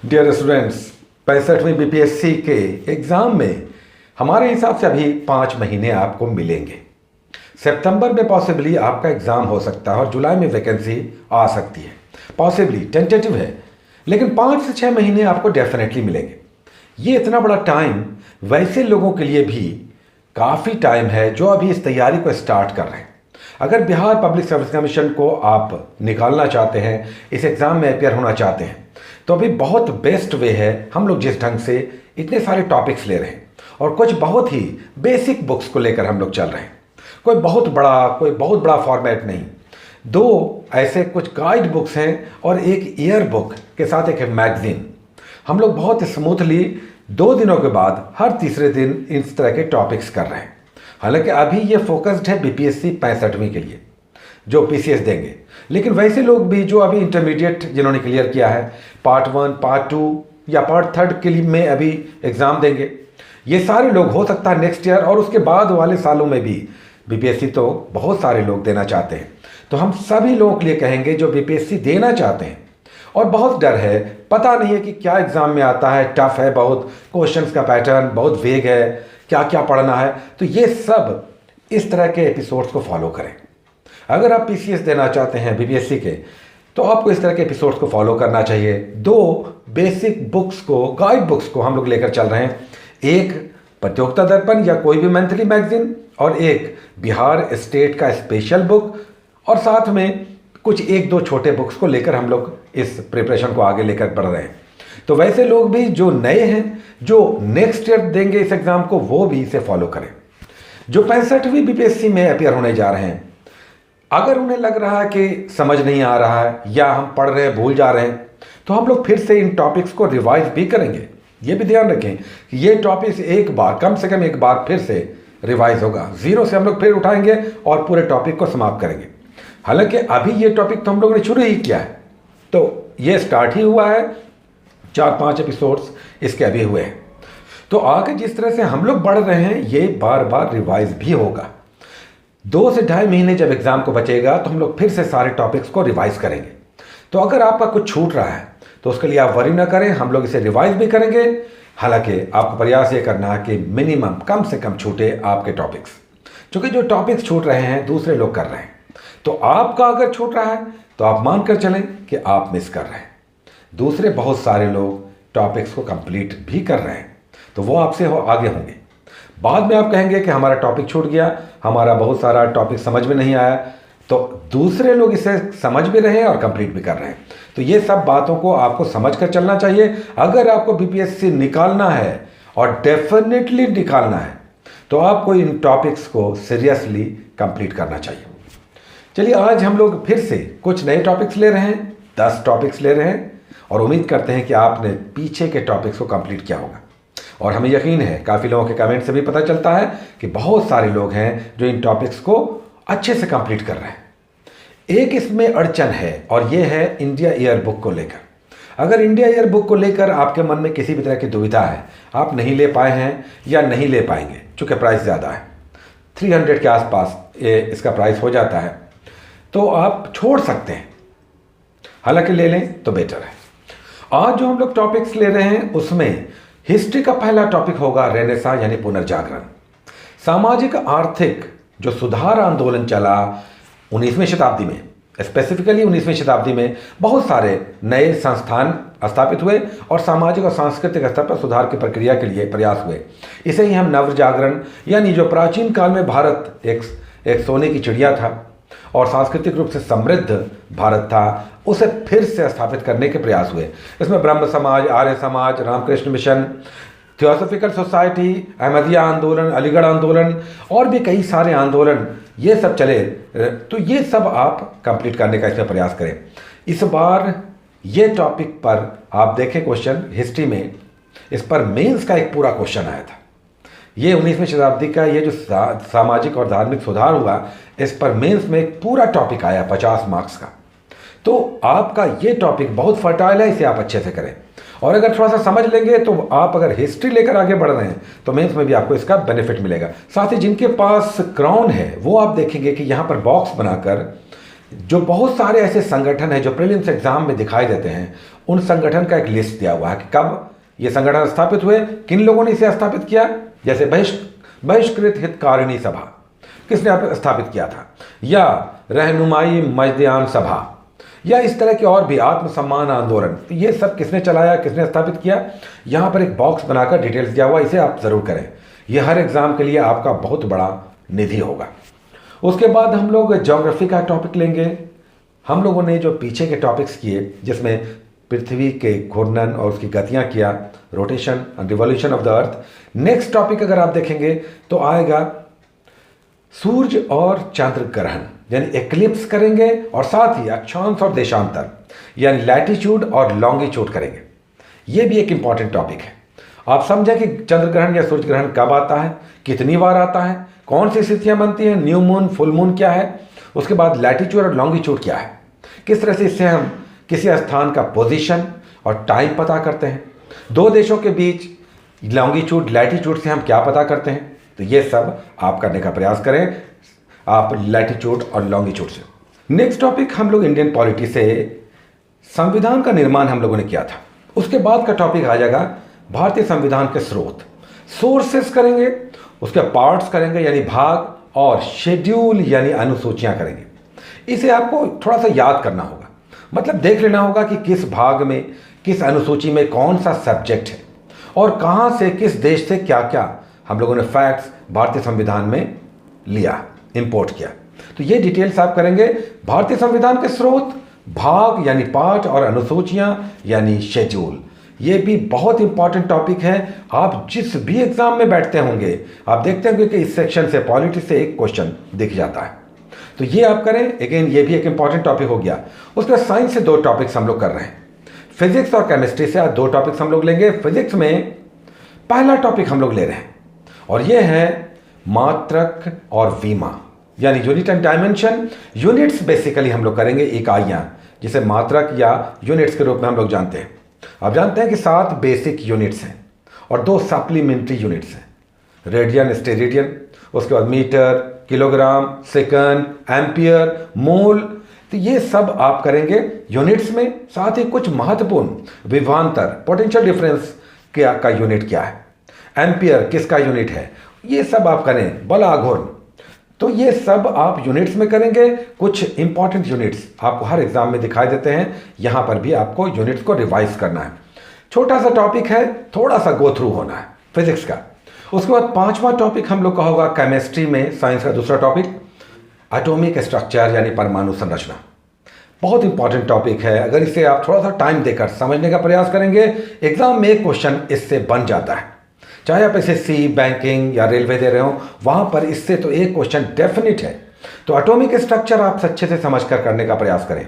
Dear students, 65वीं BPSC के exam में हमारे हिसाब से अभी 5 महीने आपको मिलेंगे। सितंबर में पॉसिबली आपका एग्ज़ाम हो सकता है और जुलाई में वैकेंसी आ सकती है। पॉसिबली टेंटेटिव है, लेकिन 5 से 6 महीने आपको डेफिनेटली मिलेंगे। ये इतना बड़ा टाइम वैसे लोगों के लिए भी काफ़ी टाइम है जो अभी इस तैयारी को स्टार्ट कर रहे हैं। अगर बिहार पब्लिक सर्विस कमीशन को आप निकालना चाहते हैं, इस एग्ज़ाम में अपेयर होना चाहते हैं, तो अभी बहुत बेस्ट वे है हम लोग जिस ढंग से इतने सारे टॉपिक्स ले रहे हैं और कुछ बहुत ही बेसिक बुक्स को लेकर हम लोग चल रहे हैं। कोई बहुत बड़ा फॉर्मेट नहीं। 2 ऐसे कुछ गाइड बुक्स हैं और एक ईयर बुक के साथ एक मैगजीन। हम लोग बहुत स्मूथली 2 दिनों के बाद हर तीसरे दिन इस तरह के टॉपिक्स कर रहे हैं। हालांकि अभी ये फोकस्ड है बीपीएससी 65वीं के लिए जो पीसीएस देंगे, लेकिन वैसे लोग भी जो अभी इंटरमीडिएट जिन्होंने क्लियर किया है, पार्ट 1, पार्ट 2 या पार्ट 3 के लिए में अभी एग्ज़ाम देंगे, ये सारे लोग हो सकता है नेक्स्ट ईयर और उसके बाद वाले सालों में भी बीपीएससी तो बहुत सारे लोग देना चाहते हैं। तो हम सभी लोगों के लिए कहेंगे जो बीपीएससी देना चाहते हैं और बहुत डर है, पता नहीं है कि क्या एग्ज़ाम में आता है, टफ है बहुत, क्वेश्चंस का पैटर्न बहुत वेग है, क्या क्या पढ़ना है, तो ये सब इस तरह के एपिसोड्स को फॉलो करें। अगर आप पीसीएस देना चाहते हैं बीपीएससी के, तो आपको इस तरह के एपिसोड्स को फॉलो करना चाहिए। 2 बेसिक बुक्स को, गाइड बुक्स को हम लोग लेकर चल रहे हैं। एक प्रतियोगिता दर्पण या कोई भी मंथली मैगजीन और एक बिहार स्टेट का स्पेशल बुक, और साथ में कुछ 1-2 छोटे बुक्स को लेकर हम लोग इस प्रिपरेशन को आगे लेकर बढ़ रहे हैं। तो वैसे लोग भी जो नए हैं, जो नेक्स्ट ईयर देंगे इस एग्ज़ाम को, वो भी इसे फॉलो करें। जो 65वीं बीपीएससी में अपियर होने जा रहे हैं, अगर उन्हें लग रहा है कि समझ नहीं आ रहा है या हम पढ़ रहे हैं भूल जा रहे हैं, तो हम लोग फिर से इन टॉपिक्स को रिवाइज भी करेंगे। ये भी ध्यान रखें कि ये टॉपिक्स एक बार, कम से कम एक बार फिर से रिवाइज होगा। 0 से हम लोग फिर उठाएंगे और पूरे टॉपिक को समाप्त करेंगे। हालांकि अभी ये टॉपिक तो हम लोगों ने शुरू ही किया है, तो ये स्टार्ट ही हुआ है। 4-5 एपिसोड्स इसके अभी हुए हैं। तो आगे जिस तरह से हम लोग बढ़ रहे हैं, ये बार बार रिवाइज भी होगा। 2 से 2.5 महीने जब एग्ज़ाम को बचेगा तो हम लोग फिर से सारे टॉपिक्स को रिवाइज करेंगे। तो अगर आपका कुछ छूट रहा है तो उसके लिए आप वरी ना करें, हम लोग इसे रिवाइज भी करेंगे। हालांकि आपको प्रयास ये करना है कि मिनिमम कम से कम छूटे आपके टॉपिक्स, क्योंकि जो टॉपिक्स छूट रहे हैं दूसरे लोग कर रहे हैं। तो आपका अगर छूट रहा है तो आप मान कर चलें कि आप मिस कर रहे हैं। दूसरे बहुत सारे लोग टॉपिक्स को कंप्लीट भी कर रहे हैं, तो वो आपसे आगे होंगे। बाद में आप कहेंगे कि हमारा टॉपिक छूट गया, हमारा बहुत सारा टॉपिक समझ में नहीं आया, तो दूसरे लोग इसे समझ भी रहे हैं और कंप्लीट भी कर रहे हैं। तो ये सब बातों को आपको समझ कर चलना चाहिए। अगर आपको बीपीएससी निकालना है और डेफिनेटली निकालना है, तो आपको इन टॉपिक्स को सीरियसली कंप्लीट करना चाहिए। चलिए, आज हम लोग फिर से कुछ नए टॉपिक्स ले रहे हैं, 10 टॉपिक्स ले रहे हैं और उम्मीद करते हैं कि आपने पीछे के टॉपिक्स को कंप्लीट किया होगा। और हमें यकीन है, काफ़ी लोगों के कमेंट से भी पता चलता है कि बहुत सारे लोग हैं जो इन टॉपिक्स को अच्छे से कंप्लीट कर रहे हैं। एक इसमें अड़चन है और ये है इंडिया ईयर बुक को लेकर। अगर इंडिया ईयर बुक को लेकर आपके मन में किसी भी तरह की दुविधा है, आप नहीं ले पाए हैं या नहीं ले पाएंगे, चूँकि प्राइस ज़्यादा है, 300 के आसपास इसका प्राइस हो जाता है, तो आप छोड़ सकते हैं। हालांकि ले लें तो बेटर है। आज जो हम लोग टॉपिक्स ले रहे हैं उसमें हिस्ट्री का पहला टॉपिक होगा रेनेसां यानी पुनर्जागरण। सामाजिक आर्थिक जो सुधार आंदोलन चला 19वीं शताब्दी में, स्पेसिफिकली 19वीं शताब्दी में बहुत सारे नए संस्थान स्थापित हुए और सामाजिक और सांस्कृतिक स्तर पर सुधार की प्रक्रिया के लिए प्रयास हुए। इसे ही हम नवजागरण, यानी जो प्राचीन काल में भारत एक सोने की चिड़िया था और सांस्कृतिक रूप से समृद्ध भारत था, उसे फिर से स्थापित करने के प्रयास हुए। इसमें ब्रह्म Samaj, Arya Samaj, Ramakrishna Mission, Theosophical Society, Ahmadiyya आंदोलन, अलीगढ़ आंदोलन और भी कई सारे आंदोलन ये सब चले। तो ये सब आप कंप्लीट करने का इसमें प्रयास करें। इस बार ये टॉपिक पर आप देखें क्वेश्चन हिस्ट्री में, इस पर मेंस का एक पूरा क्वेश्चन आया था। ये 19वीं शताब्दी का ये जो सामाजिक और धार्मिक सुधार हुआ, इस पर मेंस में एक पूरा टॉपिक आया 50 मार्क्स का। तो आपका ये टॉपिक बहुत फर्टाइल है, इसे आप अच्छे से करें। और अगर थोड़ा सा समझ लेंगे तो आप अगर हिस्ट्री लेकर आगे बढ़ रहे हैं तो मेंस में भी आपको इसका बेनिफिट मिलेगा। साथ ही जिनके पास क्राउन है वो आप देखेंगे कि यहाँ पर बॉक्स बनाकर जो बहुत सारे ऐसे संगठन हैं जो प्रीलिम्स एग्जाम में दिखाई देते हैं, उन संगठन का एक लिस्ट दिया हुआ है कि कब ये संगठन स्थापित हुए, किन लोगों ने इसे स्थापित किया, जैसे बहिष्कृत हितकारिणी सभा किसने स्थापित किया था, या रहनुमाई मजदयान सभा, या इस तरह के और भी आत्मसम्मान आंदोलन, ये सब किसने चलाया, किसने स्थापित किया। यहाँ पर एक बॉक्स बनाकर डिटेल्स दिया हुआ, इसे आप ज़रूर करें। ये हर एग्ज़ाम के लिए आपका बहुत बड़ा निधि होगा। उसके बाद हम लोग ज्योग्राफी का टॉपिक लेंगे। हम लोगों ने जो पीछे के टॉपिक्स किए, जिसमें पृथ्वी के घूर्णन और उसकी गतियाँ किया, rotation and revolution of the earth. Next topic अगर आप देखेंगे तो आएगा सूर्य और चंद्र ग्रहण, यानी एक्लिप्स करेंगे, और साथ ही अक्षांश और देशांतर यानी लैटिट्यूड और लॉन्गिट्यूड करेंगे। ये भी एक इंपॉर्टेंट टॉपिक है। आप समझें कि चंद्र ग्रहण या सूर्य ग्रहण कब आता है, कितनी बार आता है, कौन सी स्थितियां बनती हैं, न्यू मून, फुल मून क्या है, उसके बाद लैटिट्यूड और लॉन्गिट्यूड क्या है, किस तरह से इससे हम किसी स्थान का पोजीशन और टाइम पता करते हैं, दो देशों के बीच लॉन्गिट्यूड लैटिट्यूड से हम क्या पता करते हैं। तो ये सब आप करने का प्रयास करें, आप लैटिट्यूड और लॉन्गिट्यूड से। नेक्स्ट टॉपिक हम लोग इंडियन पॉलिटी से संविधान का निर्माण हम लोगों ने किया था। उसके बाद का टॉपिक आ जाएगा भारतीय संविधान के स्रोत, सोर्सेस करेंगे, उसके पार्ट्स करेंगे यानी भाग, और शेड्यूल यानी अनुसूचियां करेंगे। इसे आपको थोड़ा सा याद करना होगा, मतलब देख लेना होगा कि किस भाग में, किस अनुसूची में कौन सा सब्जेक्ट है और कहाँ से, किस देश से क्या क्या हम लोगों ने फैक्ट्स भारतीय संविधान में लिया, इंपोर्ट किया। तो ये डिटेल्स आप करेंगे। भारतीय संविधान के स्रोत, भाग यानी पार्ट, और अनुसूचियां यानी शेड्यूल। ये भी बहुत इंपॉर्टेंट टॉपिक है। आप जिस भी एग्जाम में बैठते होंगे आप देखते होंगे कि इस सेक्शन से, पॉलिटी से एक क्वेश्चन दिख जाता है। तो ये आप करें। अगेन ये भी एक इंपॉर्टेंट टॉपिक हो गया। उसके बाद साइंस से दो टॉपिक्स हम लोग कर रहे हैं, फिजिक्स और केमिस्ट्री से आज दो टॉपिक्स हम लोग लेंगे। फिजिक्स में पहला टॉपिक हम लोग ले रहे हैं और ये है मात्रक और विमा यानी unit and dimension. Units basically हम लोग करेंगे इकाइयाँ, जिसे मात्रक या यूनिट्स के रूप में हम लोग जानते हैं। आप जानते हैं कि 7 बेसिक यूनिट्स हैं और 2 सप्लीमेंट्री यूनिट्स हैं, रेडियन, स्टेरेडियन, उसके बाद मीटर, किलोग्राम, सेकंड, एम्पियर, मोल। तो ये सब आप करेंगे यूनिट्स में। साथ ही कुछ महत्वपूर्ण विभवांतर, पोटेंशियल डिफरेंस क्या का यूनिट क्या है, एम्पियर किसका यूनिट है, ये सब आप करें। बल आघूर्ण, तो ये सब आप यूनिट्स में करेंगे। कुछ इंपॉर्टेंट यूनिट्स आपको हर एग्जाम में दिखाई देते हैं, यहां पर भी आपको यूनिट्स को रिवाइज करना है। छोटा सा टॉपिक है, थोड़ा सा गो थ्रू होना है फिजिक्स का। उसके बाद 5वां टॉपिक हम लोग का होगा केमिस्ट्री में, साइंस का दूसरा टॉपिक, एटॉमिक स्ट्रक्चर यानी परमाणु संरचना। बहुत इंपॉर्टेंट टॉपिक है। अगर इसे आप थोड़ा सा टाइम देकर समझने का प्रयास करेंगे, एग्जाम में एक क्वेश्चन इससे बन जाता है। चाहे आप एसएससी, बैंकिंग या रेलवे दे रहे हो, वहां पर इससे तो एक क्वेश्चन डेफिनेट है। तो एटॉमिक स्ट्रक्चर आप अच्छे से समझकर करने का प्रयास करें।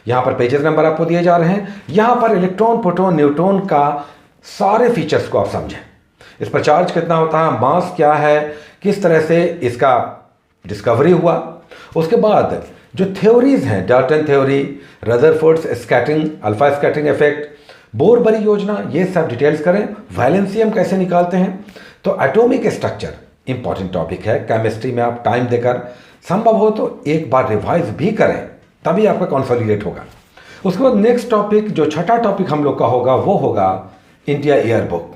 यहां पर पेजेस नंबर आपको दिए जा रहे हैं। यहां पर इलेक्ट्रॉन, प्रोटॉन, न्यूट्रॉन का सारे फीचर्स को आप समझें। इस पर चार्ज कितना होता है, मास क्या है, किस तरह से इसका डिस्कवरी हुआ। उसके बाद जो थ्योरीज हैं, Dalton theory, Rutherford's scattering, alpha scattering effect, Bohr Bury योजना, ये सब डिटेल्स करें। वैलेंसियम कैसे निकालते हैं। तो एटॉमिक स्ट्रक्चर इंपॉर्टेंट टॉपिक है। केमिस्ट्री में आप टाइम देकर संभव हो तो एक बार रिवाइज भी करें, तभी आपका कॉन्सोलिडेट होगा। उसके बाद नेक्स्ट टॉपिक, जो छठा टॉपिक हम लोग का होगा, वो होगा इंडिया ईयर बुक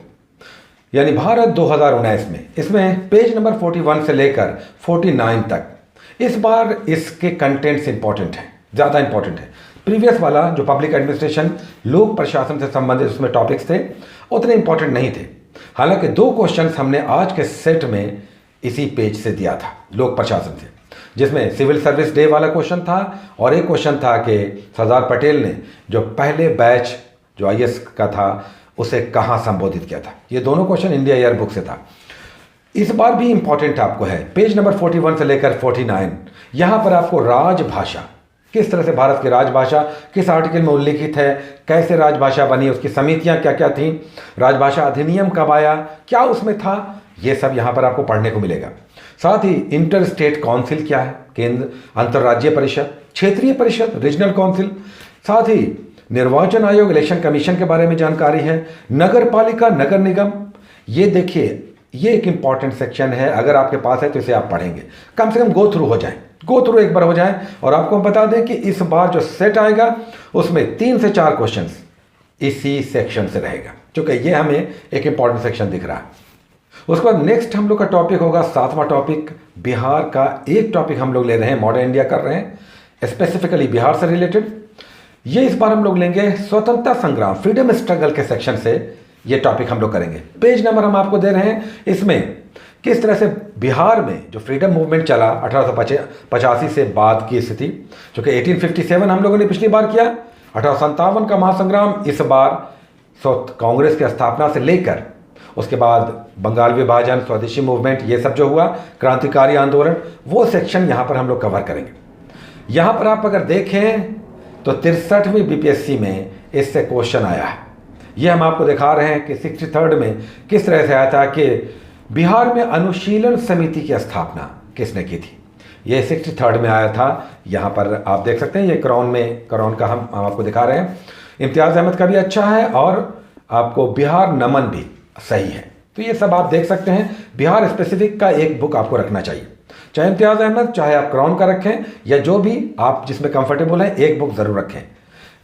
यानी भारत 2019 में। इसमें पेज नंबर 41 से लेकर 49 तक। इस बार इसके कंटेंट्स इंपॉर्टेंट हैं, ज़्यादा इंपॉर्टेंट है। प्रीवियस वाला जो पब्लिक एडमिनिस्ट्रेशन, लोक प्रशासन से संबंधित उसमें टॉपिक्स थे, उतने इंपॉर्टेंट नहीं थे। हालांकि 2 क्वेश्चंस हमने आज के सेट में इसी पेज से दिया था, लोक प्रशासन से, जिसमें सिविल सर्विस डे वाला क्वेश्चन था और एक क्वेश्चन था कि सरदार पटेल ने जो पहले बैच जो आईएएस का था उसे कहाँ संबोधित किया था। ये दोनों क्वेश्चन इंडिया ईयर बुक से था। इस बार भी इंपॉर्टेंट आपको है, पेज नंबर 41 से लेकर 49। यहाँ पर आपको राजभाषा, किस तरह से भारत की राजभाषा किस आर्टिकल में उल्लिखित है, कैसे राजभाषा बनी, उसकी समितियाँ क्या क्या थीं, राजभाषा अधिनियम कब आया, क्या उसमें था, ये सब यहाँ पर आपको पढ़ने को मिलेगा। साथ ही इंटर स्टेट काउंसिल क्या है, केंद्र अंतर्राज्यीय परिषद, क्षेत्रीय परिषद, रीजनल काउंसिल। साथ ही निर्वाचन आयोग, इलेक्शन कमीशन के बारे में जानकारी है। नगर पालिका, नगर निगम, ये देखिए, ये एक इंपॉर्टेंट सेक्शन है। अगर आपके पास है तो इसे आप पढ़ेंगे, कम से कम गो थ्रू हो जाए, गो थ्रू एक बार हो जाए। और आपको हम बता दें कि इस बार जो सेट आएगा उसमें 3 से 4 क्वेश्चंस इसी सेक्शन से रहेगा, क्योंकि ये हमें एक इंपॉर्टेंट सेक्शन दिख रहा है। उसके बाद नेक्स्ट हम लोग का टॉपिक होगा 7वां टॉपिक, बिहार का एक टॉपिक हम लोग ले रहे हैं, मॉडर्न इंडिया कर रहे हैं, स्पेसिफिकली बिहार से रिलेटेड। ये इस बार हम लोग लेंगे स्वतंत्रता संग्राम, फ्रीडम स्ट्रगल के सेक्शन से ये टॉपिक हम लोग करेंगे। पेज नंबर हम आपको दे रहे हैं, इसमें किस तरह से बिहार में जो फ्रीडम मूवमेंट चला 1885 से बाद की स्थिति, जो कि 1857 हम लोगों ने पिछली बार किया, 1857 का महासंग्राम, इस बार कांग्रेस की स्थापना से लेकर उसके बाद बंगाल विभाजन, स्वदेशी मूवमेंट, ये सब जो हुआ, क्रांतिकारी आंदोलन, वो सेक्शन यहाँ पर हम लोग कवर करेंगे। यहाँ पर आप अगर देखें तो 63वीं बीपीएससी में इससे क्वेश्चन आया है। ये हम आपको दिखा रहे हैं कि 63rd में किस तरह से आया था कि बिहार में अनुशीलन समिति की स्थापना किसने की थी। ये 63rd में आया था। यहाँ पर आप देख सकते हैं, ये क्रॉन का हम आपको दिखा रहे हैं। इम्तियाज़ अहमद का भी अच्छा है और आपको बिहार नमन भी सही है। तो ये सब आप देख सकते हैं। बिहार स्पेसिफिक का एक बुक आपको रखना चाहिए, चाहे इम्तियाज़ अहमद, चाहे आप क्रॉन का रखें, या जो भी आप जिसमें कंफर्टेबल है, एक बुक ज़रूर रखें।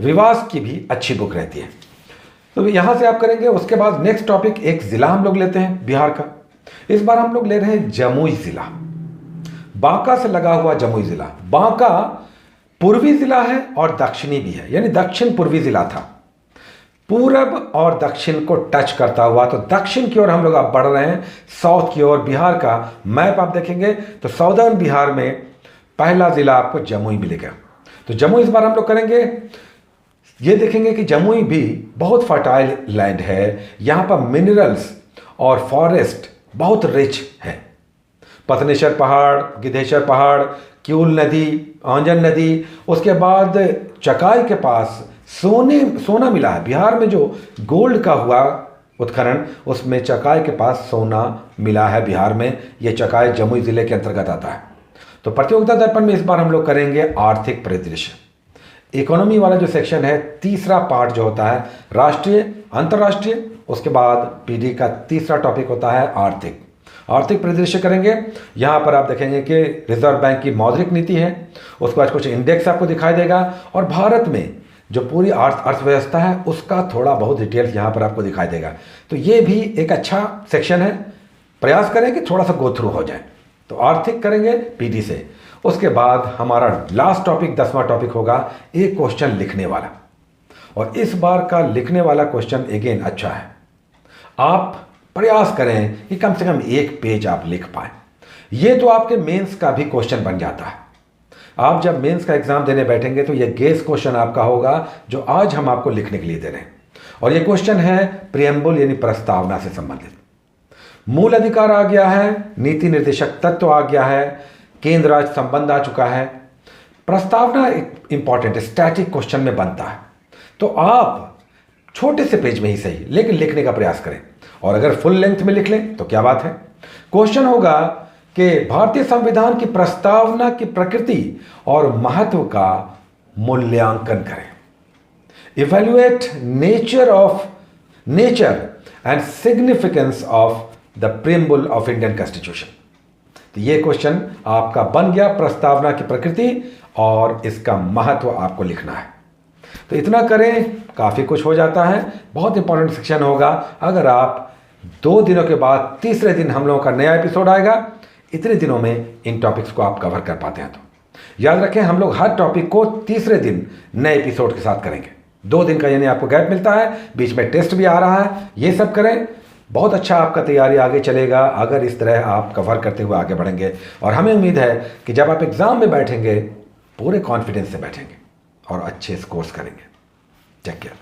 विवास की भी अच्छी बुक रहती है। तो यहाँ से आप करेंगे। उसके बाद नेक्स्ट टॉपिक, एक ज़िला हम लोग लेते हैं बिहार का। इस बार हम लोग ले रहे हैं जमुई ज़िला, बांका से लगा हुआ जमुई ज़िला। बांका पूर्वी ज़िला है और दक्षिणी भी है, यानी दक्षिण पूर्वी ज़िला था, पूरब और दक्षिण को टच करता हुआ। तो दक्षिण की ओर हम लोग अब बढ़ रहे हैं, साउथ की ओर। बिहार का मैप आप देखेंगे तो साउदर्न बिहार में पहला ज़िला आपको जमुई मिलेगा। तो जमुई इस बार हम लोग करेंगे। ये देखेंगे कि जमुई भी बहुत फर्टाइल लैंड है, यहाँ पर मिनरल्स और फॉरेस्ट बहुत रिच है। पतनेश्वर पहाड़, गिद्धेश्वर पहाड़, क्यूल नदी, आंजन नदी, उसके बाद चकाई के पास सोना मिला है। बिहार में जो गोल्ड का हुआ उत्खनन, उसमें चकाई के पास सोना मिला है बिहार में। ये चकाई जमुई ज़िले के अंतर्गत आता है। तो प्रतियोगिता दर्पण में इस बार हम लोग करेंगे आर्थिक परिदृश्य। इकोनॉमी वाला जो सेक्शन है, तीसरा पार्ट जो होता है राष्ट्रीय, अंतर्राष्ट्रीय, उसके बाद पीडी का तीसरा टॉपिक होता है आर्थिक परिदृश्य करेंगे। यहाँ पर आप देखेंगे कि रिजर्व बैंक की मौद्रिक नीति है, उसके बाद कुछ इंडेक्स आपको दिखाई देगा, और भारत में जो पूरी अर्थव्यवस्था है उसका थोड़ा बहुत डिटेल्स यहाँ पर आपको दिखाई देगा। तो ये भी एक अच्छा सेक्शन है। प्रयास करें कि थोड़ा सा गो थ्रू हो जाए। तो आर्थिक करेंगे पीडी से। उसके बाद हमारा लास्ट टॉपिक 10वां टॉपिक होगा एक क्वेश्चन लिखने वाला। और इस बार का लिखने वाला क्वेश्चन अगेन अच्छा है। आप प्रयास करें कि कम से कम एक पेज आप लिख पाएं। ये तो आपके मेंस का भी क्वेश्चन बन जाता है। आप जब मेंस का एग्जाम देने बैठेंगे तो ये गेस क्वेश्चन आपका होगा, जो आज हम आपको लिखने के लिए दे रहे हैं। और ये क्वेश्चन है प्रियम्बल यानी प्रस्तावना से संबंधित। मूल अधिकार आ गया है, नीति निर्देशक तत्व आ गया है, केंद्र राज्य संबंध आ चुका है। प्रस्तावना एक इंपॉर्टेंट स्टैटिक क्वेश्चन में बनता है। तो आप छोटे से पेज में ही सही, लेकिन लिखने का प्रयास करें। और अगर फुल लेंथ में लिख लें तो क्या बात है। क्वेश्चन होगा कि भारतीय संविधान की प्रस्तावना की प्रकृति और महत्व का मूल्यांकन करें। Evaluate nature and significance of the preamble of Indian constitution. तो ये क्वेश्चन आपका बन गया, प्रस्तावना की प्रकृति और इसका महत्व आपको लिखना है। तो इतना करें, काफ़ी कुछ हो जाता है। बहुत इंपॉर्टेंट सेक्शन होगा। अगर आप 2 दिनों के बाद तीसरे दिन हम लोगों का नया एपिसोड आएगा, इतने दिनों में इन टॉपिक्स को आप कवर कर पाते हैं। तो याद रखें, हम लोग हर टॉपिक को तीसरे दिन नए एपिसोड के साथ करेंगे। 2 दिन का यानी आपको गैप मिलता है, बीच में टेस्ट भी आ रहा है। ये सब करें, बहुत अच्छा आपका तैयारी आगे चलेगा अगर इस तरह आप कवर करते हुए आगे बढ़ेंगे। और हमें उम्मीद है कि जब आप एग्ज़ाम में बैठेंगे पूरे कॉन्फिडेंस से बैठेंगे और अच्छे स्कोर्स करेंगे। Take care.